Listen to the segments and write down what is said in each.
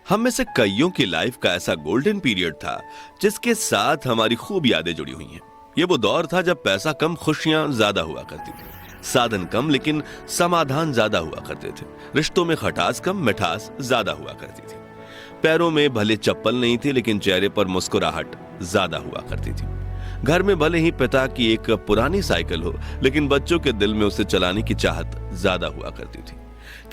हम में से कईयों की लाइफ का ऐसा गोल्डन पीरियड था जिसके साथ हमारी खूब यादें जुड़ी हुई हैं। ये वो दौर था जब पैसा कम, खुशियां ज्यादा हुआ करती थी, साधन कम लेकिन समाधान ज्यादा हुआ करते थे, रिश्तों में खटास कम, मिठास ज्यादा हुआ करती थी। पैरों में भले चप्पल नहीं थी लेकिन चेहरे पर मुस्कुराहट ज्यादा हुआ करती थी। घर में भले ही पिता की एक पुरानी साइकिल हो लेकिन बच्चों के दिल में उसे चलाने की चाहत ज्यादा हुआ करती थी।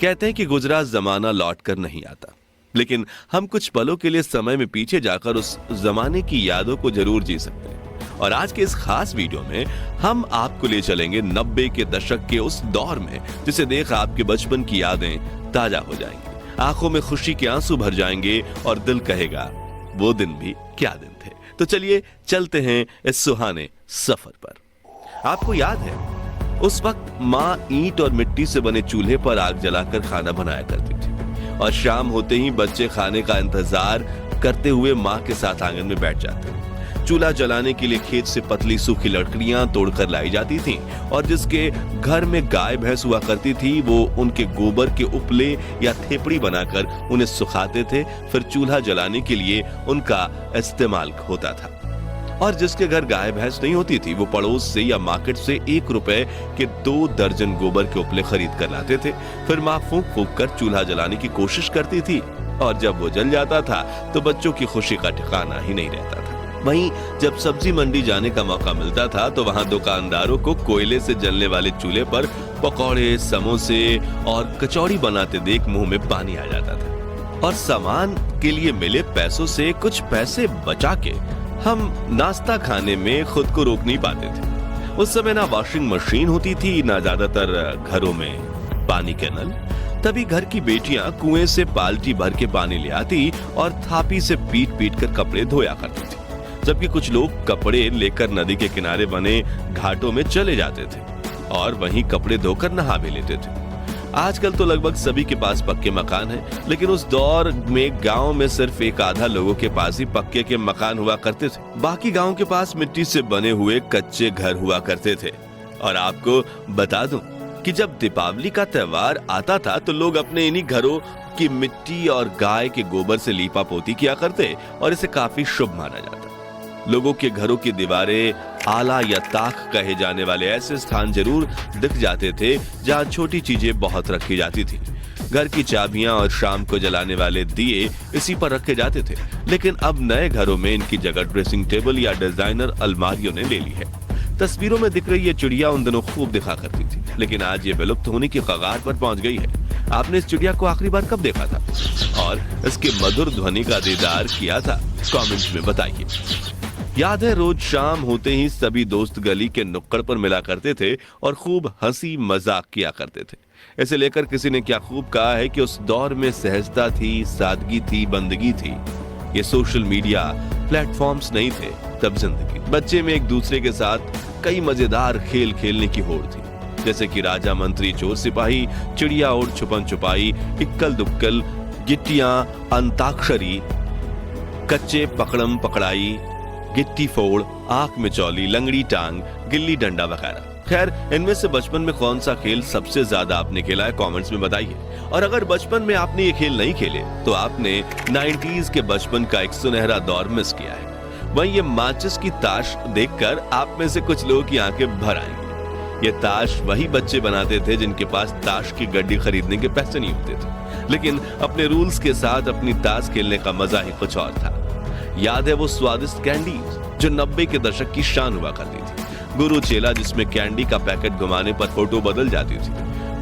कहते हैं कि गुजरा जमाना लौट कर नहीं आता, लेकिन हम कुछ पलों के लिए समय में पीछे जाकर उस जमाने की यादों को जरूर जी सकते हैं। और आज के इस खास वीडियो में हम आपको ले चलेंगे 90 के दशक के उस दौर में जिसे देख आपके बचपन की यादें ताजा हो जाएंगी, आंखों में खुशी के आंसू भर जाएंगे और दिल कहेगा वो दिन भी क्या दिन थे। तो चलिए चलते हैं इस सुहाने सफर पर। आपको याद है उस वक्त माँ ईंट और मिट्टी से बने चूल्हे पर आग जलाकर खाना बनाया करती थी और शाम होते ही बच्चे खाने का इंतजार करते हुए माँ के साथ आंगन में बैठ जाते। चूल्हा जलाने के लिए खेत से पतली सूखी लकड़ियां तोड़कर लाई जाती थीं और जिसके घर में गाय भैंस हुआ करती थी वो उनके गोबर के उपले या थेपड़ी बनाकर उन्हें सुखाते थे। फिर चूल्हा जलाने के लिए उनका इस्तेमाल होता था। और जिसके घर गाय भैंस नहीं होती थी वो पड़ोस से या मार्केट से 1 रुपए के 2 दर्जन गोबर के उपले खरीद कर लाते थे। फिर माँ फूंक फूंक कर चूल्हा जलाने की कोशिश करती थी और जब वो जल जाता था तो बच्चों की खुशी का ठिकाना ही नहीं रहता था। वहीं जब सब्जी मंडी जाने का मौका मिलता था तो वहां दुकानदारों को कोयले से जलने वाले चूल्हे पर पकौड़े, समोसे और कचौड़ी बनाते देख मुंह में पानी आ जाता था। और सामान के लिए मिले पैसों से कुछ पैसे बचा के हम नाश्ता खाने में खुद को रोक नहीं पाते थे। उस समय ना वॉशिंग मशीन होती थी, ना ज्यादातर घरों में पानी के नल। तभी घर की बेटियां कुएं से बाल्टी भर के पानी ले आती और थापी से पीट पीट कर कपड़े धोया करती थी, जबकि कुछ लोग कपड़े लेकर नदी के किनारे बने घाटों में चले जाते थे और वहीं कपड़े धोकर नहा भी लेते थे। आजकल तो लगभग सभी के पास पक्के मकान हैं, लेकिन उस दौर में गांव में सिर्फ एक आधा लोगों के पास ही पक्के के मकान हुआ करते थे। बाकी गांव के पास मिट्टी से बने हुए कच्चे घर हुआ करते थे। और आपको बता दूं कि जब दीपावली का त्योहार आता था तो लोग अपने इन्हीं घरों की मिट्टी और गाय के गोबर से लीपा पोती किया करते और इसे काफी शुभ माना जाता। लोगों के घरों की दीवारें आला या ताक कहे जाने वाले ऐसे स्थान जरूर दिख जाते थे जहां छोटी चीजें बहुत रखी जाती थी। घर की चाबियां और शाम को जलाने वाले दिए इसी पर रखे जाते थे, लेकिन अब नए घरों में इनकी जगह ड्रेसिंग टेबल या डिजाइनर अलमारियों ने ले ली है। तस्वीरों में दिख रही ये चिड़िया उन दिनों खूब दिखा करती थी, लेकिन आज ये विलुप्त होने की कगार पर पहुंच गई है। आपने इस चिड़िया को आखिरी बार कब देखा था और इसके मधुर ध्वनि का दीदार किया था? कमेंट्स में बताइए। याद है रोज शाम होते ही सभी दोस्त गली के नुक्कड़ पर मिला करते थे और खूब हंसी मजाक किया करते थे। इसे लेकर किसी ने क्या खूब कहा है कि उस दौर में सहजता थी, सादगी थी, बंदगी थी। ये सोशल मीडिया प्लेटफॉर्म्स नहीं थे तब जिंदगी। बच्चे में एक दूसरे के साथ कई मजेदार खेल खेलने की होड़ थी, जैसे कि राजा मंत्री चोर सिपाही, चिड़िया और छुपन छुपाई, इक्कल दुक्कल, गिट्टियां, अंताक्षरी, कच्चे पकड़म पकड़ाई, गिट्टी फोड़, आंख में चौली, लंगड़ी टांग, गिल्ली डंडा वगैरह। खैर, इनमें से बचपन में कौन सा खेल सबसे ज्यादा आपने खेला है? कमेंट्स में बताइए। और अगर बचपन में आपने ये खेल नहीं खेले तो आपने 90s के बचपन का एक सुनहरा दौर मिस किया है। वहीं ये माचिस की ताश देखकर आप में से कुछ लोगों की आंखें भर आएंगी। ये ताश वही बच्चे बनाते थे जिनके पास ताश की गड्डी खरीदने के पैसे नहीं होते थे, लेकिन अपने रूल्स के साथ अपनी ताश खेलने का मजा ही कुछ और था। याद है वो स्वादिष्ट कैंडीज जो 90 के दशक की शान हुआ करती थी। गुरु चेला जिसमें कैंडी का पैकेट घुमाने पर फोटो बदल जाती थी।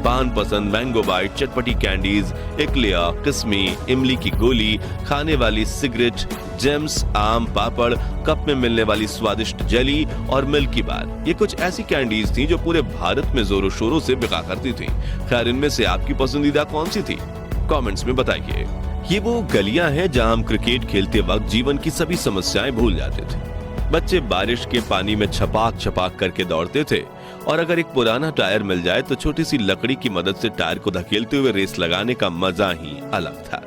पान पसंद, मैंगो बाइट, चटपटी कैंडीज, इकलिया, किस्मी, इमली की गोली, खाने वाली सिगरेट, जेम्स, आम पापड़, कप में मिलने वाली स्वादिष्ट जेली और मिल्की बार। ये कुछ ऐसी कैंडीज थी जो पूरे भारत में जोरों शोरों से बिका करती थी। खैर, इनमें से आपकी पसंदीदा कौन सी थी? कमेंट्स में बताइए। ये वो गलियां हैं जहां हम क्रिकेट खेलते वक्त जीवन की सभी समस्याएं भूल जाते थे। बच्चे बारिश के पानी में छपाक छपाक करके दौड़ते थे और अगर एक पुराना टायर मिल जाए तो छोटी सी लकड़ी की मदद से टायर को धकेलते हुए रेस लगाने का मजा ही अलग था।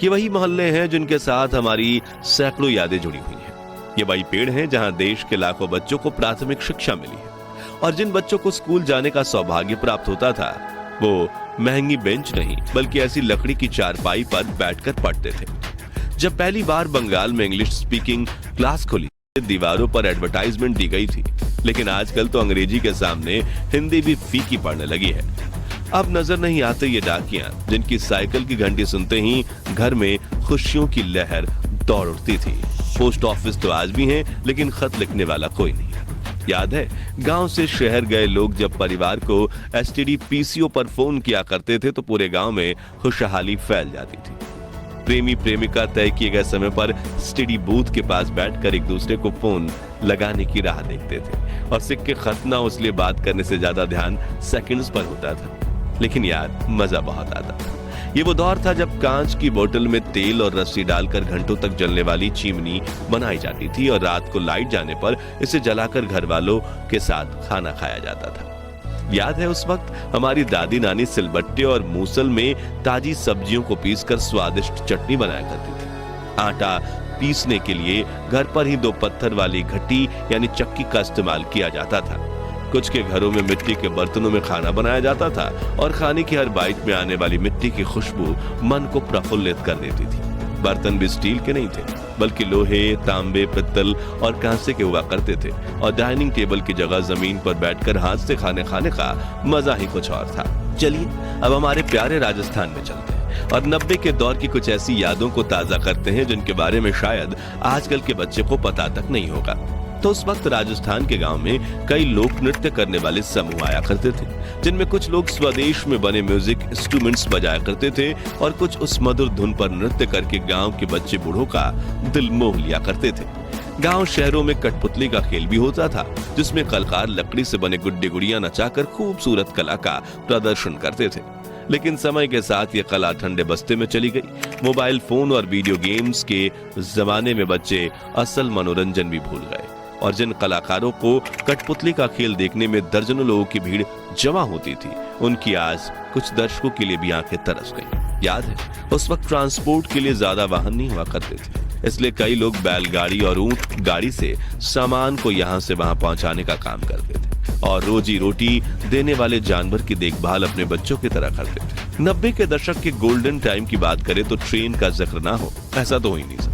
ये वही मोहल्ले हैं जिनके साथ हमारी सैकड़ों यादें जुड़ी हुई हैं। ये वही पेड़ हैं जहां देश के लाखों बच्चों को प्राथमिक शिक्षा मिली है और जिन बच्चों को स्कूल जाने का सौभाग्य प्राप्त होता था वो महंगी बेंच नहीं बल्कि ऐसी लकड़ी की चारपाई पर बैठकर पढ़ते थे। जब पहली बार बंगाल में इंग्लिश स्पीकिंग क्लास खुली, दीवारों पर एडवर्टाइजमेंट दी गई थी, लेकिन आजकल तो अंग्रेजी के सामने हिंदी भी फीकी पड़ने लगी है। अब नजर नहीं आते ये डाकियां जिनकी साइकिल की घंटी सुनते ही घर में खुशियों की लहर दौड़ उठती थी। पोस्ट ऑफिस तो आज भी हैं, लेकिन खत लिखने वाला कोई नहीं। याद है, गांव से शहर गए लोग जब परिवार को एसटीडी पीसीओ पर फोन किया करते थे तो पूरे गांव में खुशहाली फैल जाती थी। प्रेमी प्रेमिका तय किए गए समय पर एसटीडी बूथ के पास बैठकर एक दूसरे को फोन लगाने की राह देखते थे और सिक्के खत ना, इसलिए बात करने से ज्यादा ध्यान सेकंड्स पर होता था। लेकिन यार, मजा बहुत आता था। ये वो दौर था जब कांच की बोतल में तेल और रस्सी डालकर घंटों तक जलने वाली चिमनी बनाई जाती थी और रात को लाइट जाने पर इसे जलाकर घर वालों के साथ खाना खाया जाता था। याद है, उस वक्त हमारी दादी नानी सिलबट्टे और मूसल में ताजी सब्जियों को पीसकर स्वादिष्ट चटनी बनाया करती थी। आटा पीसने के लिए घर पर ही 2 पत्थर वाली घटी यानी चक्की का इस्तेमाल किया जाता था। कुछ के घरों में मिट्टी के बर्तनों में खाना बनाया जाता था और खाने की हर बाइट में आने वाली मिट्टी की खुशबू मन को प्रफुल्लित कर देती थी। बर्तन भी स्टील के नहीं थे बल्कि लोहे, तांबे, पित्तल और कांसे के हुआ करते थे और डाइनिंग टेबल की जगह जमीन पर बैठकर हाथ से खाने का मजा ही कुछ और था। चलिए अब हमारे प्यारे राजस्थान में चलते हैं और 90 के दौर की कुछ ऐसी यादों को ताजा करते हैं जिनके बारे में शायद आजकल के बच्चे को पता तक नहीं होगा। तो उस वक्त राजस्थान के गांव में कई लोक नृत्य करने वाले समूह आया करते थे, जिनमें कुछ लोग स्वदेश में बने म्यूजिक इंस्ट्रूमेंट्स बजाया करते थे और कुछ उस मधुर धुन पर नृत्य करके गांव के बच्चे बूढ़ों का दिल मोह लिया करते थे। गांव शहरों में कठपुतली का खेल भी होता था, जिसमें कलाकार लकड़ी से बने गुड्डे गुड़ियां नचाकर खूबसूरत कला का प्रदर्शन करते थे। लेकिन समय के साथ ये कला ठंडे बस्ते में चली गई। मोबाइल फोन और वीडियो गेम्स के जमाने में बच्चे असल मनोरंजन भी भूल गए और जिन कलाकारों को कठपुतली का खेल देखने में दर्जनों लोगों की भीड़ जमा होती थी, उनकी आज कुछ दर्शकों के लिए भी आंखें तरस गईं। याद है, उस वक्त ट्रांसपोर्ट के लिए ज्यादा वाहन नहीं हुआ करते थे, इसलिए कई लोग बैलगाड़ी और ऊंट गाड़ी से सामान को यहां से वहां पहुंचाने का काम करते थे और रोजी रोटी देने वाले जानवर की देखभाल अपने बच्चों की तरह करते थे। 90 के दशक के गोल्डन टाइम की बात करें तो ट्रेन का जिक्र ना हो, ऐसा तो हो ही नहीं सकता।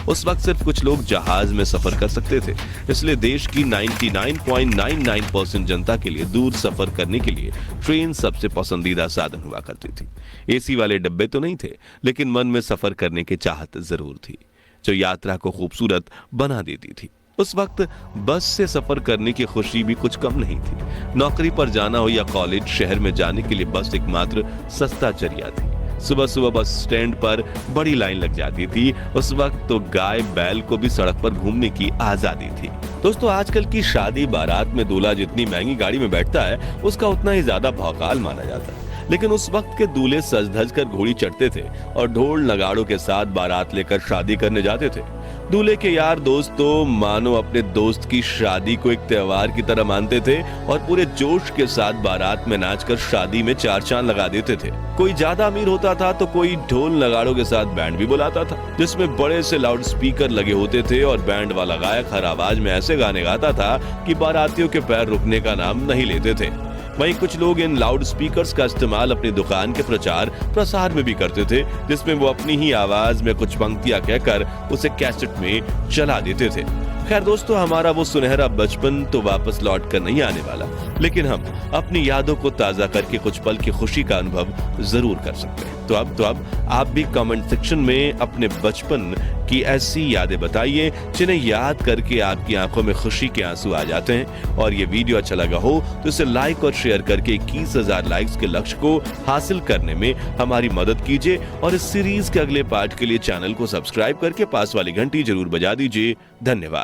उस वक्त सिर्फ कुछ लोग जहाज में सफर कर सकते थे, इसलिए देश की 99.99% जनता के लिए दूर सफर करने के लिए ट्रेन सबसे पसंदीदा साधन हुआ करती थी। एसी वाले डब्बे तो नहीं थे, लेकिन मन में सफर करने की चाहत जरूर थी, जो यात्रा को खूबसूरत बना देती थी। उस वक्त बस से सफर करने की खुशी भी कुछ कम नहीं थी। नौकरी पर जाना हो या कॉलेज, शहर में जाने के लिए बस एकमात्र सस्ता जरिया थी। सुबह सुबह बस स्टैंड पर बड़ी लाइन लग जाती थी। उस वक्त तो गाय बैल को भी सड़क पर घूमने की आजादी थी। दोस्तों, आजकल की शादी बारात में दूल्हा जितनी महंगी गाड़ी में बैठता है, उसका उतना ही ज्यादा भौकाल माना जाता है। लेकिन उस वक्त के दूल्हे सज धज कर घोड़ी चढ़ते थे और ढोल नगाड़ों के साथ बारात लेकर शादी करने जाते थे। दूल्हे के यार दोस्त तो मानो अपने दोस्त की शादी को एक त्योहार की तरह मानते थे और पूरे जोश के साथ बारात में नाचकर शादी में 4 चांद लगा देते थे। कोई ज्यादा अमीर होता था तो कोई ढोल नगाड़ों के साथ बैंड भी बुलाता था, जिसमें बड़े से लाउड स्पीकर लगे होते थे और बैंड वाला गायक हर आवाज में ऐसे गाने गाता था कि बारातियों के पैर रुकने का नाम नहीं लेते थे। वहीं कुछ लोग इन लाउड स्पीकर्स का इस्तेमाल अपनी दुकान के प्रचार प्रसार में भी करते थे, जिसमें वो अपनी ही आवाज में कुछ पंक्तियां कहकर उसे कैसेट में चला देते थे। खैर दोस्तों, हमारा वो सुनहरा बचपन तो वापस लौट कर नहीं आने वाला, लेकिन हम अपनी यादों को ताजा करके कुछ पल की खुशी का अनुभव जरूर कर सकते हैं। तो अब आप भी कमेंट सेक्शन में अपने बचपन की ऐसी यादें बताइए जिन्हें याद करके आपकी आंखों में खुशी के आंसू आ जाते हैं। और ये वीडियो अच्छा लगा हो तो इसे लाइक और शेयर करके 21,000 लाइक्स के लक्ष्य को हासिल करने में हमारी मदद कीजिए और इस सीरीज के अगले पार्ट के लिए चैनल को सब्सक्राइब करके पास वाली घंटी जरूर बजा दीजिए। धन्यवाद।